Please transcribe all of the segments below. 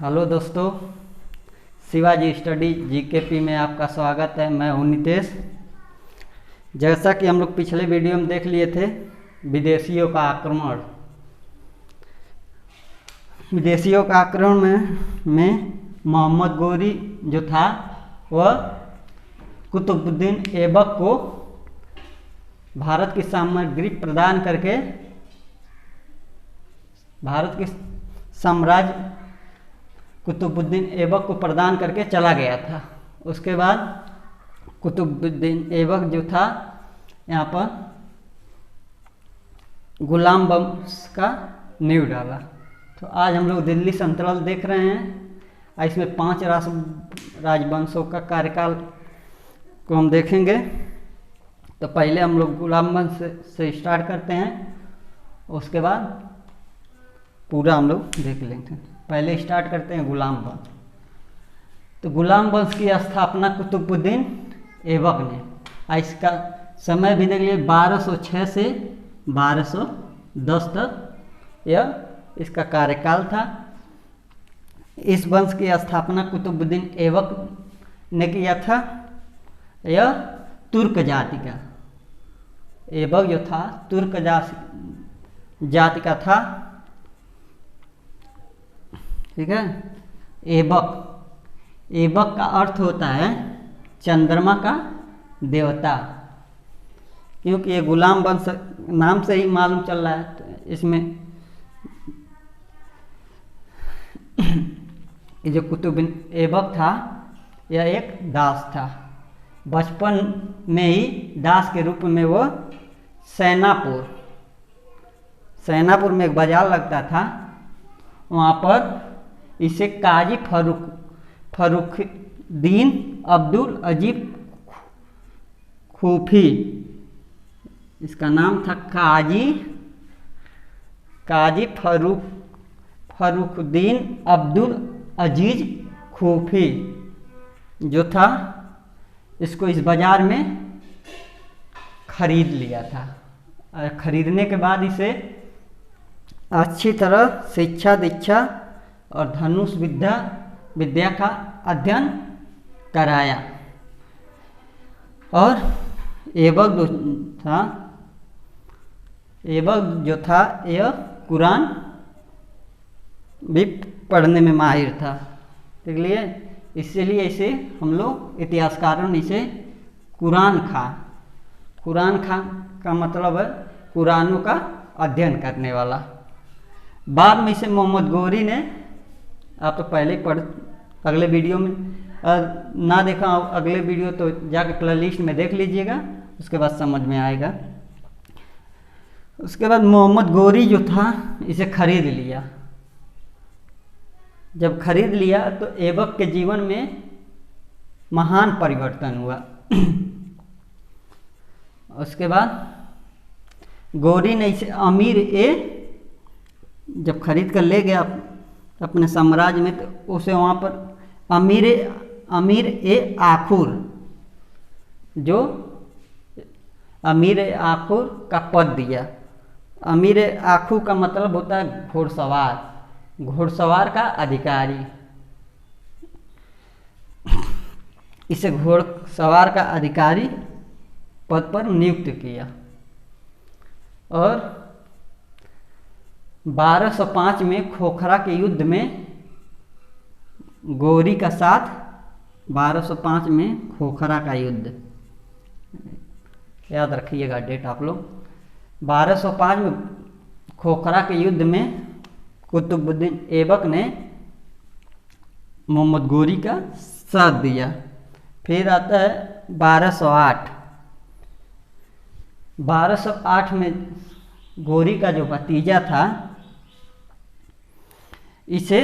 Hello दोस्तों, Shivaji study GKP में आपका स्वागत है। मैं हूं नितेश। जैसा कि हम लोग पिछले वीडियो में देख लिए थे, विदेशियों का आक्रमण। विदेशियों का आक्रमण में मोहम्मद गोरी जो था वह कुतुबुद्दीन ऐबक को भारत की सामग्री प्रदान करके भारत के साम्राज्य कुतुबुद्दीन ऐबक को प्रदान करके चला गया था। उसके बाद कुतुबुद्दीन ऐबक जो था यहाँ पर गुलाम वंश का नींव डाला। तो आज हम लोग दिल्ली सल्तनत देख रहे हैं। इसमें 5 राजवंशों का कार्यकाल को हम देखेंगे। तो पहले हम लोग गुलाम वंश से स्टार्ट करते हैं, उसके बाद पूरा हम लोग देख लेंगे। पहले स्टार्ट करते हैं गुलाम वंश। तो गुलाम वंश की स्थापना कुतुबुद्दीन ऐबक ने, इसका समय भी देख लिए 1206 से 1210 तक यह इसका कार्यकाल था। इस वंश की स्थापना कुतुबुद्दीन ऐबक ने किया था। यह तुर्क जाति का, ऐबक जो था तुर्क जाति का था। ठीक है। ऐबक का अर्थ होता है चंद्रमा का देवता, क्योंकि ये गुलाम वंश नाम से ही मालूम चल रहा है। तो इसमें ये जो कुतुबुद्दीन ऐबक था यह एक दास था। बचपन में ही दास के रूप में वो सैनापुर में एक बाजार लगता था, वहाँ पर इसे काजी फर्रुखुद्दीन अब्दुल अजीब खूफी, इसका नाम था काजी फर्रुखुद्दीन अब्दुल अजीज खूफी जो था, इसको इस बाजार में खरीद लिया था। खरीदने के बाद इसे अच्छी तरह शिक्षा दीक्षा और धनुष विद्या का अध्ययन कराया। और ऐबक जो था यह कुरान भी पढ़ने में माहिर था। इसलिए इसे हम लोग इतिहासकारों ने इसे कुरान खां का मतलब है कुरानों का अध्ययन करने वाला। बाद में इसे मोहम्मद गोरी ने, आप तो पहले ही अगले वीडियो में ना देखा अगले वीडियो तो जाकर प्ले लिस्ट में देख लीजिएगा, उसके बाद समझ में आएगा। उसके बाद मोहम्मद गोरी जो था इसे खरीद लिया। जब खरीद लिया तो ऐबक के जीवन में महान परिवर्तन हुआ। उसके बाद गोरी ने इसे जब खरीद कर ले गया अपने साम्राज्य में, तो उसे वहाँ पर अमीर ए आखुर का पद दिया। अमीर ए आखुर का मतलब होता है घोड़सवार का अधिकारी। इसे घोड़सवार का अधिकारी पद पर नियुक्त किया। और 1205 में खोखरा के युद्ध में गोरी का साथ, 1205 में खोखरा का युद्ध, याद रखिएगा डेट आप लोग। 1205 में खोखरा के युद्ध में कुतुबुद्दीन ऐबक ने मोहम्मद गोरी का साथ दिया। फिर आता है 1208 में गोरी का जो भतीजा था इसे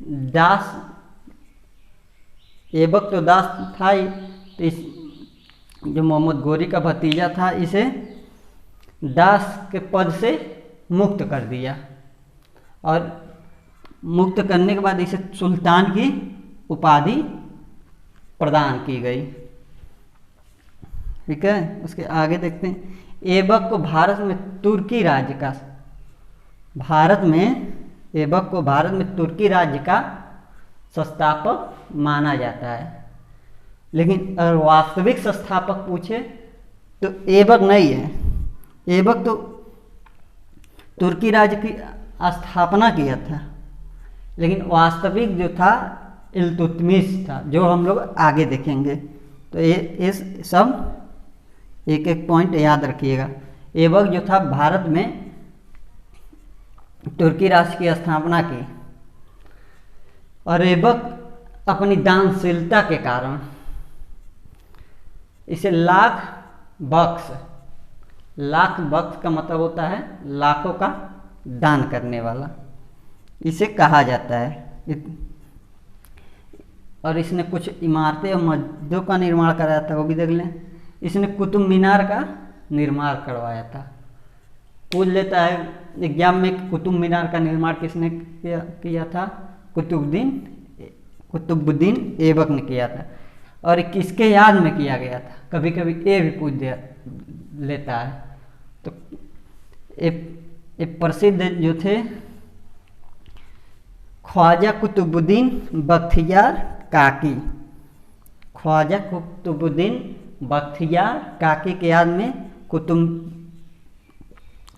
दास, ऐबक तो दास था ही, तो इस जो मोहम्मद गोरी का भतीजा था इसे दास के पद से मुक्त कर दिया। और मुक्त करने के बाद इसे सुल्तान की उपाधि प्रदान की गई। ठीक है। उसके आगे देखते हैं। ऐबक को भारत में तुर्की राज्य का संस्थापक माना जाता है। लेकिन अगर वास्तविक संस्थापक पूछे तो ऐबक नहीं है। ऐबक तो तुर्की राज्य की स्थापना किया था, लेकिन वास्तविक जो था इल्तुतमिश था, जो हम लोग आगे देखेंगे। तो ये इस सब एक एक पॉइंट याद रखिएगा। ऐबक जो था भारत में तुर्की राष्ट्र की स्थापना की, और ऐबक अपनी दानशीलता के कारण इसे लाख बख्श का मतलब होता है लाखों का दान करने वाला, इसे कहा जाता है। और इसने कुछ इमारतें और मस्जिदों का निर्माण कराया था, वो भी देख लें। इसने कुतुब मीनार का निर्माण करवाया था। पूछ लेता है एग्जाम में कि कुतुब मीनार का निर्माण किसने किया था? कुतुबुद्दीन ऐबक ने किया था। और किसके याद में किया गया था? कभी कभी ये भी पूछ लेता है। तो एक प्रसिद्ध जो थे ख्वाजा कुतुबुद्दीन बख्तियार काकी, ख्वाजा कुतुबुद्दीन बख्तियार काकी के याद में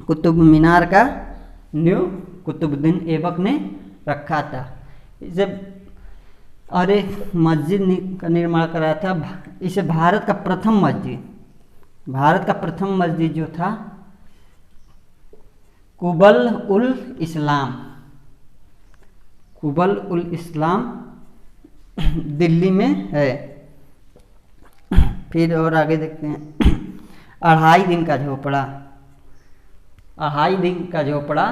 कुतुब मीनार का न्यू कुतुबुद्दीन ऐबक ने रखा था। इसे और एक मस्जिद का निर्माण कराया था। इसे भारत का प्रथम मस्जिद जो था कुबल उल इस्लाम दिल्ली में है। फिर और आगे देखते हैं। अढ़ाई दिन का झोपड़ा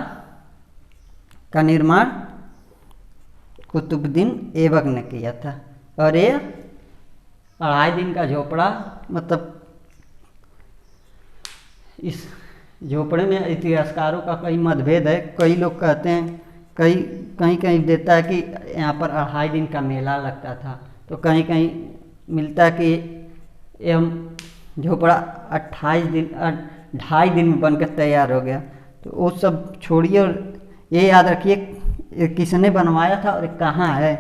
का निर्माण कुतुबुद्दीन ऐबक ने किया था। और ये अढ़ाई दिन का झोपड़ा मतलब इस झोपड़े में इतिहासकारों का कई मतभेद है। कई लोग कहते हैं, कहीं देता है कि यहाँ पर अढ़ाई दिन का मेला लगता था, तो कहीं मिलता है कि यह झोपड़ा 2.5 दिन में बनकर तैयार हो गया। तो वो सब छोड़िए और ये याद रखिए किसने बनवाया था और कहाँ है।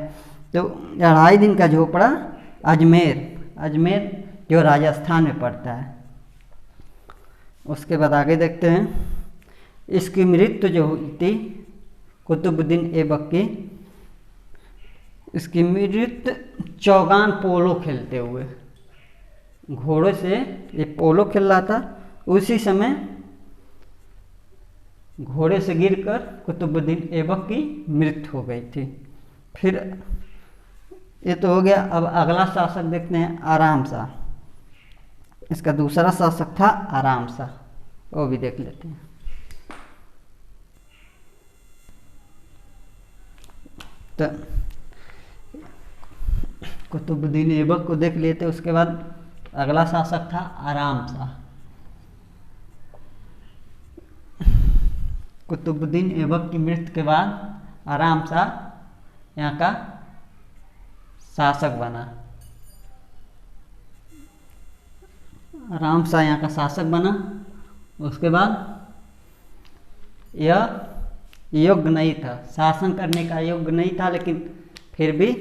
तो 2.5 दिन का झोपड़ा अजमेर जो राजस्थान में पड़ता है। उसके बाद आगे देखते हैं। इसकी मृत्यु जो हुई थी कुतुबुद्दीन ऐबक की, इसकी मृत्यु चौगान पोलो खेलते हुए, घोड़े से ये पोलो खेल रहा था, उसी समय घोड़े से गिरकर कुतुबुद्दीन ऐबक की मृत्यु हो गई थी। फिर ये तो हो गया। अब अगला शासक देखते हैं आराम शाह। इसका दूसरा शासक था आराम शाह, वो भी देख लेते हैं। तो कुतुबुद्दीन ऐबक को देख लेते। उसके बाद अगला शासक था आराम शाह। कुतुबुद्दीन ऐबक की मृत्यु के बाद आराम शाह यहाँ का शासक बना। आराम शाह यहाँ का शासक बना। उसके बाद यह योग्य नहीं था, शासन करने का योग्य नहीं था, लेकिन फिर भी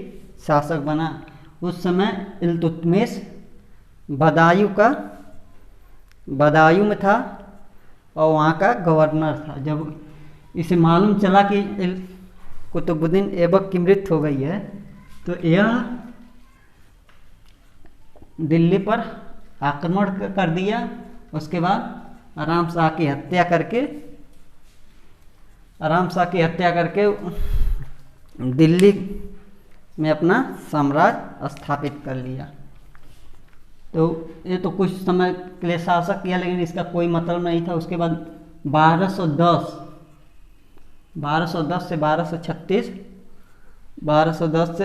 शासक बना। उस समय इल्तुतमिश बदायूं में था और वहाँ का गवर्नर था। जब इसे मालूम चला कि कुतुबुद्दीन ऐबक की मृत्यु हो गई है, तो यह दिल्ली पर आक्रमण कर दिया। उसके बाद आराम शाह की हत्या करके दिल्ली में अपना साम्राज्य स्थापित कर लिया। तो ये तो कुछ समय के लिए शासक किया, लेकिन इसका कोई मतलब नहीं था। उसके बाद 1210 से 1236, 1210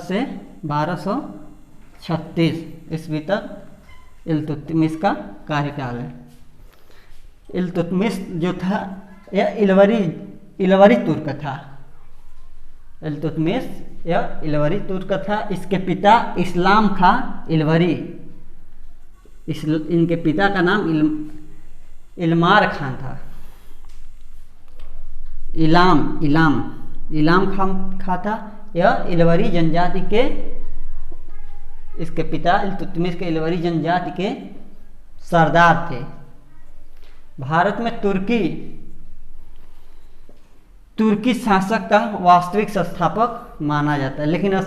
से 1236 ईस्वी तक इल्तुतमिश का कार्यकाल है। इल्तुतमिश जो था यह इलवरी तुर्क था। इल्तुतमिश यह इलवरी तुर्क था। इसके पिता इस्लाम खां इलवरी, इनके पिता का नाम इलमार खान था। इलाम खां था। यह इलवरी जनजाति के, इसके पिता इल्तुतमिश के इलवरी जनजाति के सरदार थे। भारत में तुर्की शासक का वास्तविक संस्थापक माना जाता है, लेकिन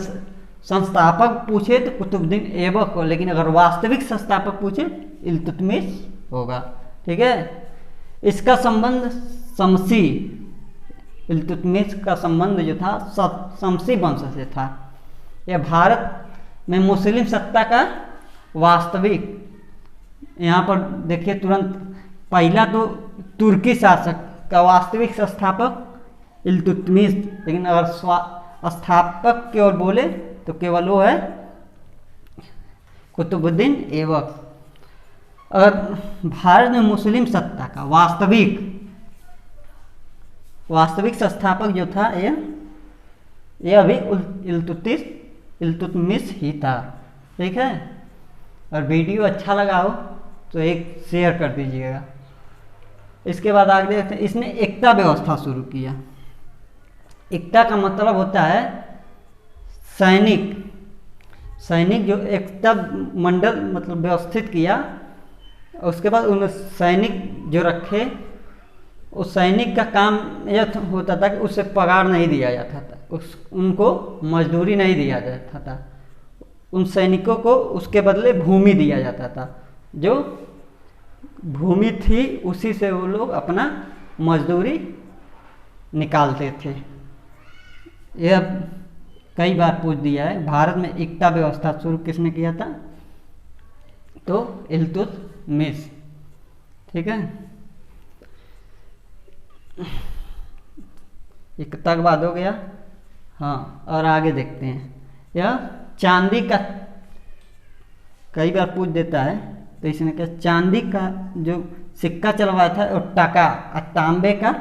संस्थापक पूछे तो कुतुबुद्दीन ऐबक को, लेकिन अगर वास्तविक संस्थापक पूछे इल्तुतमिश होगा। ठीक है। इसका संबंध शमसी, इल्तुतमिश का संबंध जो था शमसी वंश से था। यह भारत में मुस्लिम सत्ता का वास्तविक, यहाँ पर देखिए तुरंत, पहला तो तुर्की शासक का वास्तविक संस्थापक इल्तुतमिश, लेकिन अगर स्थापक की ओर बोले तो केवल वो है कुतुबुद्दीन ऐबक। अगर भारत में मुस्लिम सत्ता का वास्तविक संस्थापक जो था यह भी इल्तुतमिश ही था। ठीक है। और वीडियो अच्छा लगा हो तो एक शेयर कर दीजिएगा। इसके बाद आगे देखते हैं, इसने एकता व्यवस्था शुरू किया। एकता का मतलब होता है सैनिक जो एकता मंडल मतलब व्यवस्थित किया। उसके बाद उन सैनिक जो रखे, उस सैनिक का काम यह होता था कि उससे पगार नहीं दिया जाता था, उनको मजदूरी नहीं दिया जाता था। उन सैनिकों को उसके बदले भूमि दिया जाता था। जो भूमि थी उसी से वो लोग अपना मजदूरी निकालते थे। यह कई बार पूछ दिया है। भारत में एकता व्यवस्था शुरू किसने किया था? तो इल्तुतमिश। ठीक है। एकता के बाद हो गया। हाँ, और आगे देखते हैं। यह चांदी का कई बार पूछ देता है, तो इसने क्या चांदी का जो सिक्का चलवाया था और टका और तांबे का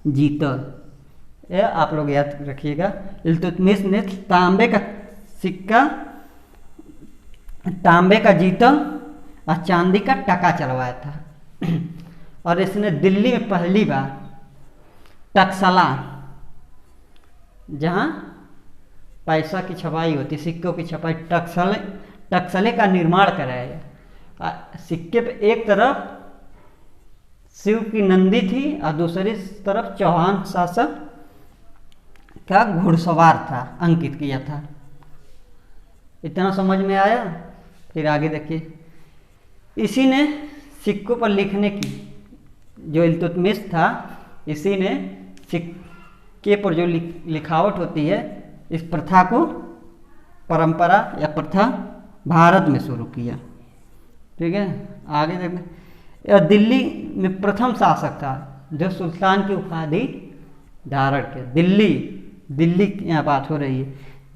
जीतल, यह आप लोग याद रखिएगा। इल्तुतमिश ने तांबे का सिक्का, तांबे का जीतल और चांदी का टका चलवाया था। और इसने दिल्ली में पहली बार टकसला, जहाँ पैसा की छपाई होती, सिक्कों की छपाई, टकसले का निर्माण कराया। सिक्के पे एक तरफ शिव की नंदी थी और दूसरी तरफ चौहान शासक का घुड़सवार था, अंकित किया था। इतना समझ में आया? फिर आगे देखिए। इसी ने सिक्कों पर लिखने की, जो इल्तुतमिश था, इसी ने सिक्के पर जो लिखावट होती है, इस प्रथा को, परंपरा या प्रथा भारत में शुरू किया। ठीक है। आगे देखते। यह दिल्ली में प्रथम शासक था जो सुल्तान की उपाधि धारण किया। दिल्ली की यहाँ बात हो रही है।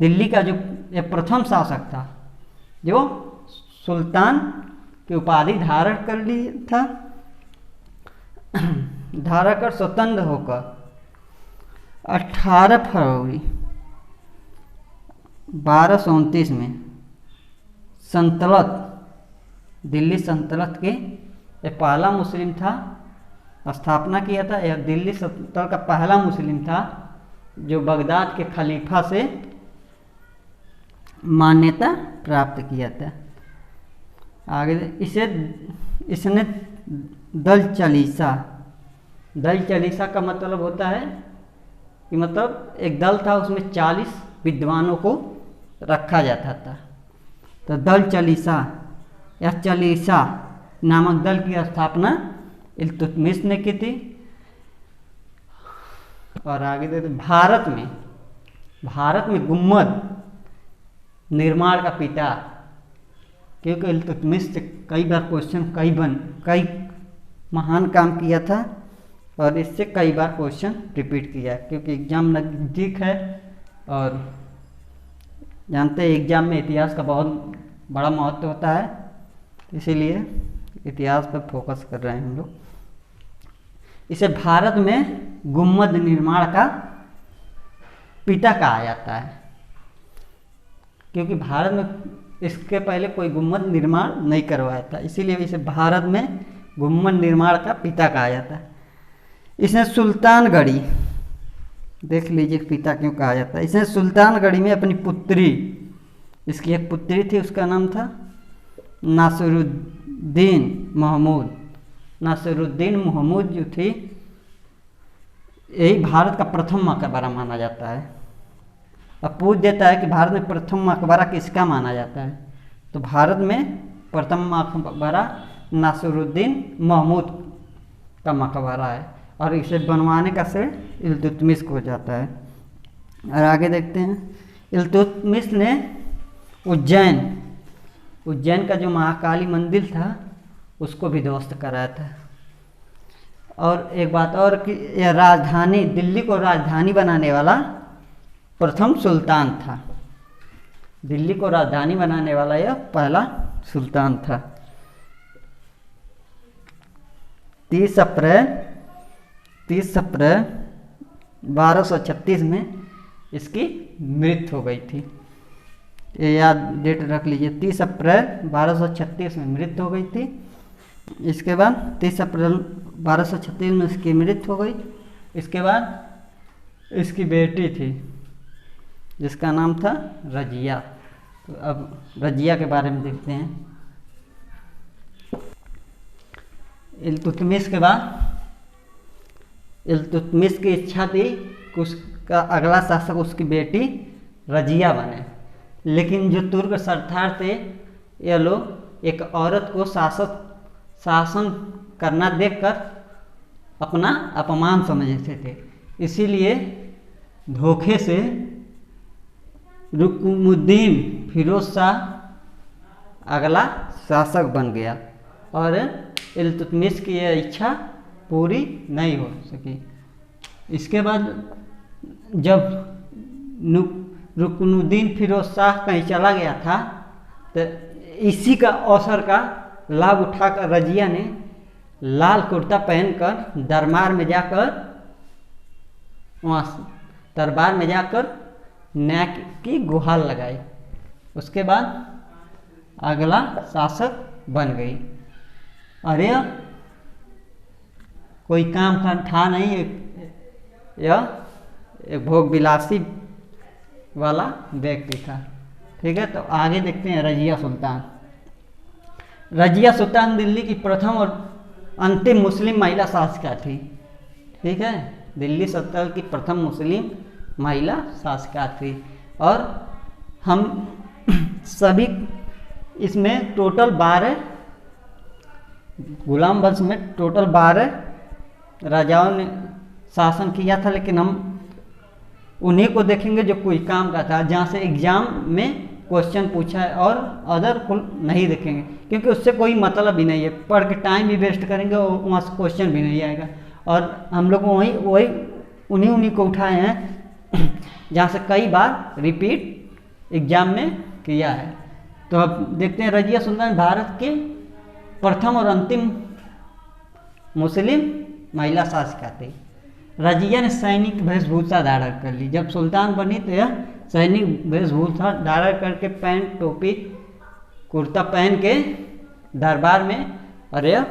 दिल्ली का जो यह प्रथम शासक था जो सुल्तान की उपाधि धारण कर ली था, धारण कर स्वतंत्र होकर 18 फरवरी 1229 में दिल्ली सल्तनत के यह पहला मुस्लिम था, स्थापना किया था। यह दिल्ली सल्तनत का पहला मुस्लिम था जो बगदाद के खलीफा से मान्यता प्राप्त किया था। आगे इसने दल चालीसा का मतलब होता है कि मतलब एक दल था, उसमें 40 विद्वानों को रखा जाता था। तो दल चालीसा या चालीसा नामक दल की स्थापना इल्तुतमिश ने की थी। और आगे देखते, भारत में गुम्बद निर्माण का पिता, क्योंकि इल्तुतमिश से कई बार क्वेश्चन, कई महान काम किया था और इससे कई बार क्वेश्चन रिपीट किया, क्योंकि एग्जाम नज़दीक है और जानते हैं एग्जाम में इतिहास का बहुत बड़ा महत्व होता है, इसीलिए इतिहास पर फोकस कर रहे हैं हम लोग। इसे भारत में गुम्बद निर्माण का पिता कहा जाता है, क्योंकि भारत में इसके पहले कोई गुम्बद निर्माण नहीं करवाया था, इसीलिए इसे भारत में गुम्बद निर्माण का पिता कहा जाता है। इसने सुल्तानगढ़ी देख लीजिए पिता क्यों कहा जाता है। इसने सुल्तानगढ़ी में अपनी पुत्री, इसकी एक पुत्री थी, उसका नाम था नासिरुद्दीन महमूद। नासिरुद्दीन महमूद जो थी, यही भारत का प्रथम मकबरा माना जाता है। अब पूछ देता है कि भारत में प्रथम मकबरा किसका माना जाता है, तो भारत में प्रथम मकबरा नासिरुद्दीन महमूद का मकबरा है, और इसे बनवाने का श्रेय इल्तुतमिश को जाता है। और आगे देखते हैं, इल्तुतमिश ने उज्जैन का जो महाकाली मंदिर था उसको भी ध्वस्त कराया था। और एक बात और कि यह राजधानी, दिल्ली को राजधानी बनाने वाला प्रथम सुल्तान था। दिल्ली को राजधानी बनाने वाला यह पहला सुल्तान था। 30 अप्रैल 1236 में इसकी मृत्यु हो गई थी। ये याद डेट रख लीजिए, 30 अप्रैल 1236 में मृत्यु हो गई थी। इसके बाद 30 अप्रैल 1236 में इसकी मृत्यु हो गई। इसके बाद इसकी बेटी थी जिसका नाम था रजिया। तो अब रजिया के बारे में देखते हैं। इल्तुतमिश के बाद इल्तुतमिश की इच्छा थी कि उसका अगला शासक उसकी बेटी रजिया बने, लेकिन जो तुर्क सरदार थे ये लोग एक औरत को शासन करना देखकर अपना अपमान समझते थे, इसीलिए धोखे से रुकनुद्दीन फिरोज शाह अगला शासक बन गया और इल्तुतमिश की यह इच्छा पूरी नहीं हो सकी। इसके बाद जब रुकनुद्दीन फिरोज शाह कहीं चला गया था तो इसी का अवसर का लाभ उठाकर रजिया ने लाल कुर्ता पहनकर दरबार में जाकर न्याय की गुहार लगाई। उसके बाद अगला शासक बन गई। अरे कोई काम था नहीं, यह एक भोग विलासी वाला व्यक्ति था। ठीक है, तो आगे देखते हैं रजिया सुल्तान। रजिया सुल्तान दिल्ली की प्रथम और अंतिम मुस्लिम महिला शासिका थी। ठीक है, दिल्ली सल्तनत की प्रथम मुस्लिम महिला शासिका थी। और हम सभी इसमें टोटल 12 गुलाम वंश में टोटल 12 राजाओं ने शासन किया था, लेकिन हम उन्हीं को देखेंगे जो कोई काम का था, जहाँ से एग्जाम में क्वेश्चन पूछा है, और अदर को नहीं देखेंगे क्योंकि उससे कोई मतलब ही नहीं है। पढ़ के टाइम भी वेस्ट करेंगे और वहाँ से क्वेश्चन भी नहीं आएगा। और हम लोग वही उन्हीं को उठाए हैं जहाँ से कई बार रिपीट एग्जाम में किया है। तो अब देखते हैं रजिया सुल्तान भारत के प्रथम और अंतिम मुस्लिम महिला शासिका थी। रजिया ने सैनिक वेशभूषा धारण कर ली। जब सुल्तान बनी तो यह सैनिक वेशभूषा धारण करके पैंट टोपी कुर्ता पहन के दरबार में, और यह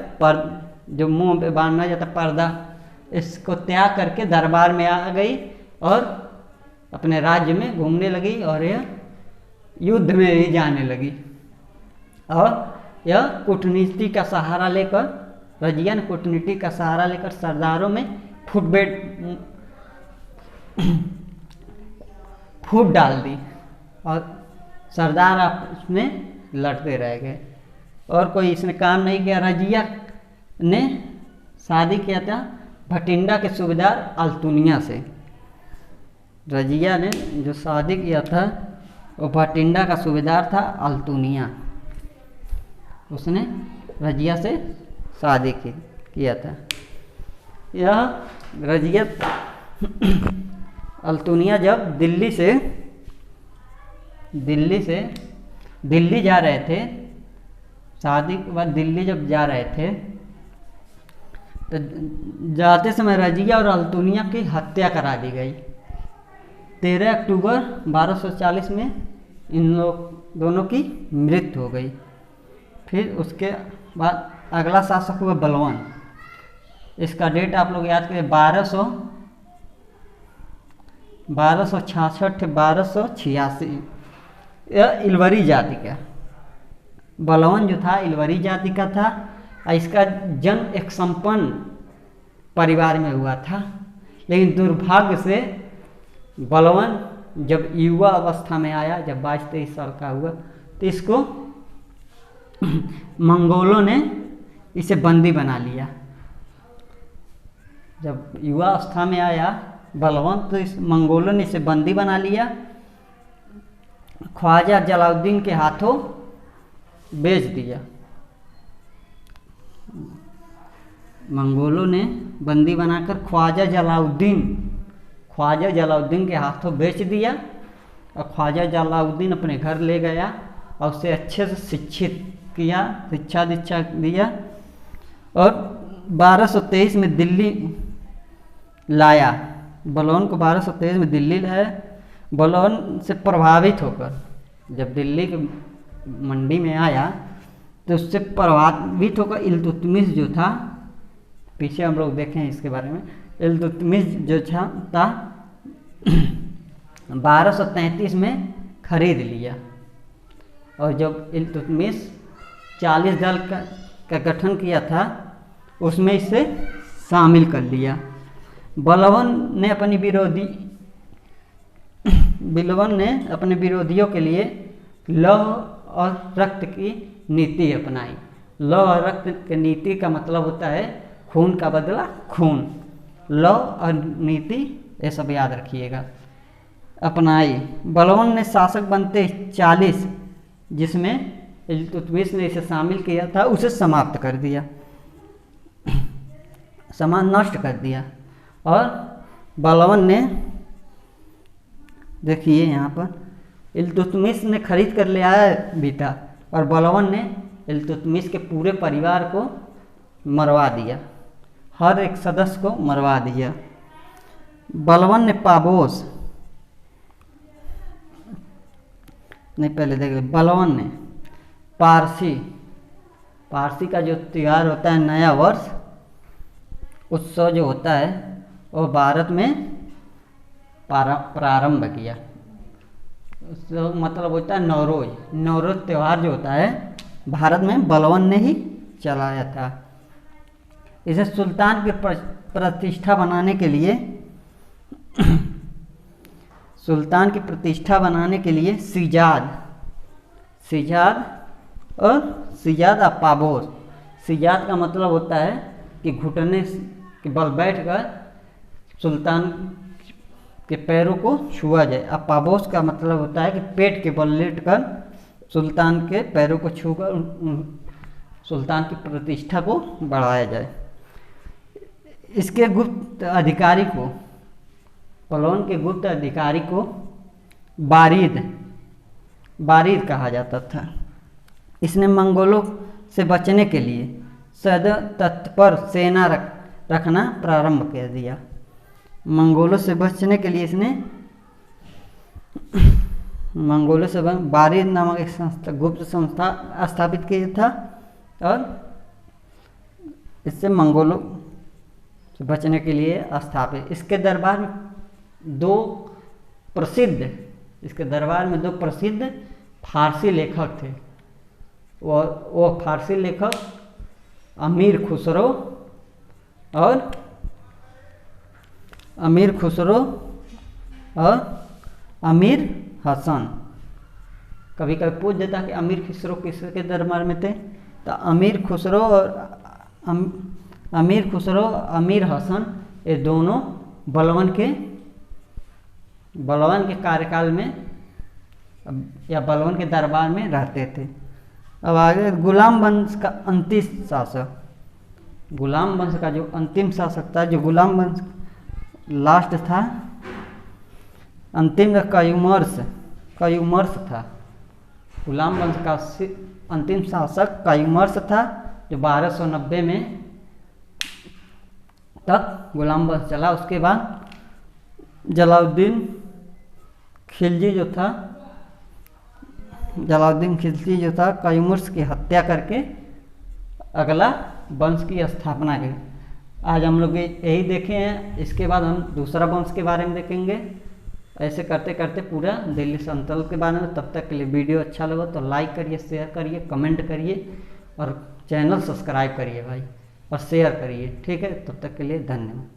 जो मुंह पे बांधना जाता पर्दा, इसको त्याग करके दरबार में आ गई और अपने राज्य में घूमने लगी, और यह युद्ध में भी जाने लगी। और यह कूटनीति का सहारा लेकर, रजिया ने कूटनीति का सहारा लेकर सरदारों में फूट डाल दी और सरदार आपस में लड़ते रह गए और कोई इसने काम नहीं किया। रजिया ने शादी किया था भटिंडा के सूबेदार अल्तुनिया से। रजिया ने जो शादी किया था वो भटिंडा का सूबेदार था अल्तुनिया, उसने रजिया से शादी किया था। यह रजिया अल्तुनिया जब दिल्ली जा रहे थे, शादी के बाद दिल्ली जब जा रहे थे तो जाते समय रजिया और अल्तुनिया की हत्या करा दी गई। 13 अक्टूबर 1240 में इन लोग दोनों की मृत्यु हो गई। फिर उसके बाद अगला शासक हुआ बलवान। इसका डेट आप लोग याद करें, 1266-1286। यह इलवरी जाति का बलवन जो था इलवरी जाति का था। इसका जन्म एक संपन्न परिवार में हुआ था, लेकिन दुर्भाग्य से बलवन जब युवा अवस्था में आया, जब 22-23 साल का हुआ, तो इसको मंगोलों ने इसे बंदी बना लिया। जब युवा अवस्था में आया बलवन, तो इस मंगोलों ने इसे बंदी बना लिया, ख्वाजा जलालुद्दीन के हाथों बेच दिया। मंगोलों ने बंदी बनाकर ख्वाजा जलालुद्दीन के हाथों बेच दिया, और ख्वाजा जलालुद्दीन अपने घर ले गया और उसे अच्छे से शिक्षित किया, शिक्षा दीक्षा दिया, और 1223 में दिल्ली लाया। बलवन को 1223 में दिल्ली लाया। बलवन से प्रभावित होकर जब दिल्ली के मंडी में आया, तो उससे प्रभावित होकर इल्तुतमिश जो था, पीछे हम लोग देखें इसके बारे में, इल्तुतमिश जो था 1233 में खरीद लिया, और जब इल्तुतमिश 40 दल का गठन किया था, उसमें इसे शामिल कर लिया। बलवन ने अपने विरोधियों के लिए लौह और रक्त की नीति अपनाई। लौह और रक्त की नीति का मतलब होता है खून का बदला खून। लौह और नीति ये सब याद रखिएगा, अपनाई। बलवन ने शासक बनते 40, जिसमें इल्तुतमिश ने इसे शामिल किया था, उसे समाप्त कर दिया, नष्ट कर दिया। और बलवन ने, देखिए यहाँ पर, इल्तुतमिश ने खरीद कर ले आया बीता, और बलवन ने इल्तुतमिश के पूरे परिवार को मरवा दिया, हर एक सदस्य को मरवा दिया। बलवन ने पाबोस नहीं, पहले देखिए, बलवन ने पारसी का जो त्यौहार होता है, नया वर्ष उत्सव जो होता है, वो भारत में प्रारंभ किया। उसका मतलब होता है नवरोज त्यौहार जो होता है, भारत में बलवन ने ही चलाया था। इसे सुल्तान की प्रतिष्ठा बनाने के लिए सिजाद और पाबोस। सिजाद का मतलब होता है कि घुटने के बल बैठकर सुल्तान के पैरों को छुआ जाए। अब पाबोस का मतलब होता है कि पेट के बल लेटकर सुल्तान के पैरों को छूकर सुल्तान की प्रतिष्ठा को बढ़ाया जाए। इसके गुप्त अधिकारी को, बलवन के गुप्त अधिकारी को बारीद कहा जाता था। इसने मंगोलों से बचने के लिए सदैव तत्पर सेना रखना प्रारंभ कर दिया। मंगोलों से बचने के लिए इसने बारीद नामक एक गुप्त संस्था स्थापित किया था, और इससे मंगोलों से बचने के लिए स्थापित। इसके दरबार में दो प्रसिद्ध फारसी लेखक थे। वो फारसी लेखक अमीर खुसरो और अमीर हसन। कभी कभी पूछ देता कि अमीर खुसरो किसके दरबार में थे, तो अमीर खुसरो और अमीर हसन, ये दोनों बलवन के कार्यकाल में या बलवन के दरबार में रहते थे। अब आगे गुलाम वंश का अंतिम शासक, गुलाम वंश का जो अंतिम शासक था, जो गुलाम वंश लास्ट था, अंतिम कायूमर्स था। गुलाम वंश का अंतिम शासक कायूमर्स था, जो 1290 में तक गुलाम वंश चला। उसके बाद जलालुद्दीन खिलजी जो था कायूमर्स की हत्या करके अगला वंश की स्थापना की। आज हम लोग यही देखे हैं। इसके बाद हम दूसरा वंश के बारे में देखेंगे। ऐसे करते करते पूरा दिल्ली सल्तनत के बारे में। तब तक के लिए वीडियो अच्छा लगा तो लाइक करिए, शेयर करिए, कमेंट करिए और चैनल सब्सक्राइब करिए भाई, और शेयर करिए। ठीक है, तब तक के लिए धन्यवाद।